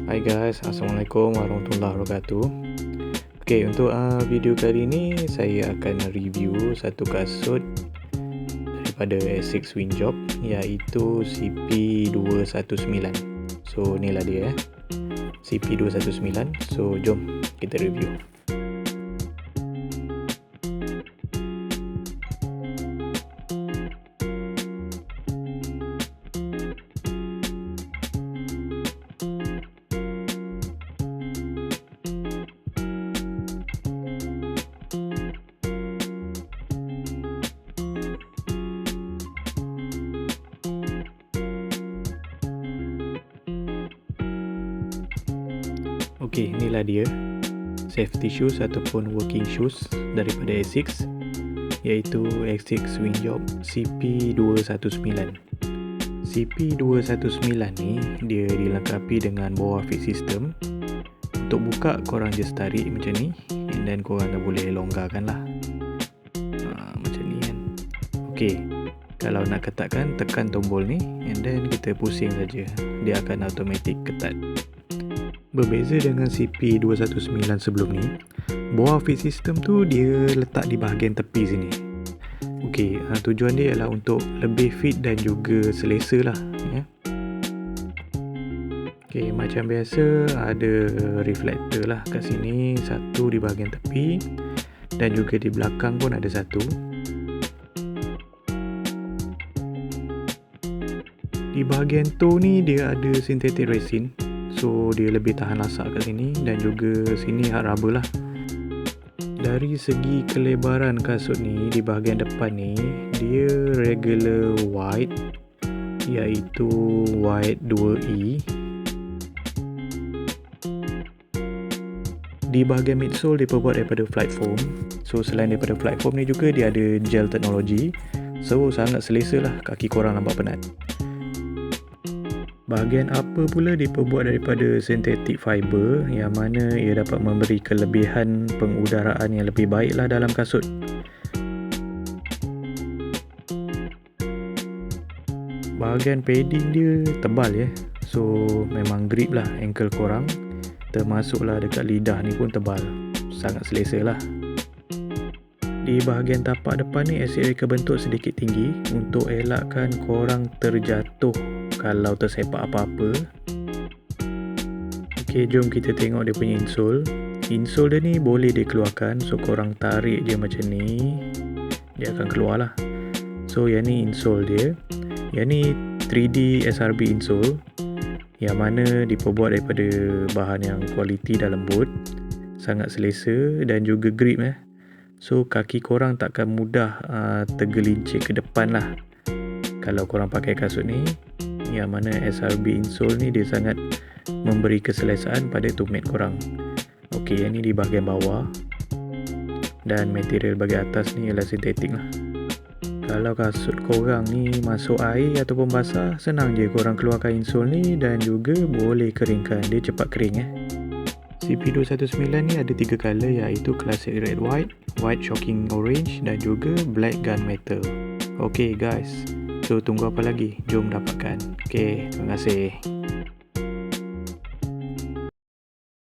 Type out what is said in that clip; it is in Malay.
Hai guys, Assalamualaikum warahmatullahi wabarakatuh. Okay, untuk video kali ini saya akan review satu kasut daripada Essex Windjob, iaitu CP219. So inilah dia CP219. So jom kita review. Okey, inilah dia safety shoes ataupun working shoes daripada Essex, iaitu Essex Windjob CP219. CP219 ni dia dilengkapi dengan bawah fit system. Untuk buka korang just tarik macam ni, and then korang dah boleh longgarkan lah. Macam ni kan. Okey, kalau nak ketatkan, tekan tombol ni and then kita pusing saja, dia akan automatic ketat. Berbeza dengan CP219 sebelum ni, bawah fit system tu dia letak di bahagian tepi sini. Okey, tujuan dia ialah untuk lebih fit dan juga selesa lah ya. Okey, macam biasa ada reflector lah kat sini, satu di bahagian tepi dan juga di belakang pun ada satu. Di bahagian toe ni dia ada synthetic resin, so dia lebih tahan lasak kat sini, dan juga sini hard rubber lah. Dari segi kelebaran kasut ni, di bahagian depan ni dia regular wide, iaitu wide 2E. Di bahagian midsole dia terbuat daripada flight foam. So selain daripada flight foam ni juga dia ada gel teknologi, so sangat selesa lah kaki korang nampak penat. Bahagian upper pula diperbuat daripada synthetic fiber, yang mana ia dapat memberi kelebihan pengudaraan yang lebih baik lah dalam kasut. Bahagian padding dia tebal ya, so memang grip lah ankle korang, termasuklah dekat lidah ni pun tebal, sangat selesa lah. Di bahagian tapak depan ni Essex reka bentuk sedikit tinggi untuk elakkan korang terjatuh kalau tersepak apa-apa. Okey, jom kita tengok dia punya insole. Insole dia ni boleh dikeluarkan, so korang tarik je macam ni, dia akan keluar lah. So yang ni insole dia. Yang ni 3D SRB insole, yang mana diperbuat daripada bahan yang kualiti dan lembut, sangat selesa dan juga grip So kaki korang takkan mudah tergelincir ke depan lah kalau korang pakai kasut ni, yang mana SRB insole ni dia sangat memberi keselesaan pada tumit korang. Okey, yang ni di bahagian bawah, dan material bahagian atas ni ialah sintetik lah. Kalau kasut korang ni masuk air ataupun basah, senang je korang keluarkan insole ni dan juga boleh keringkan, dia cepat kering CP219 ni ada 3 color, iaitu classic red white, white shocking orange dan juga black gunmetal. Okey guys, so tunggu apa lagi? Jom dapatkan. Okey, terima kasih.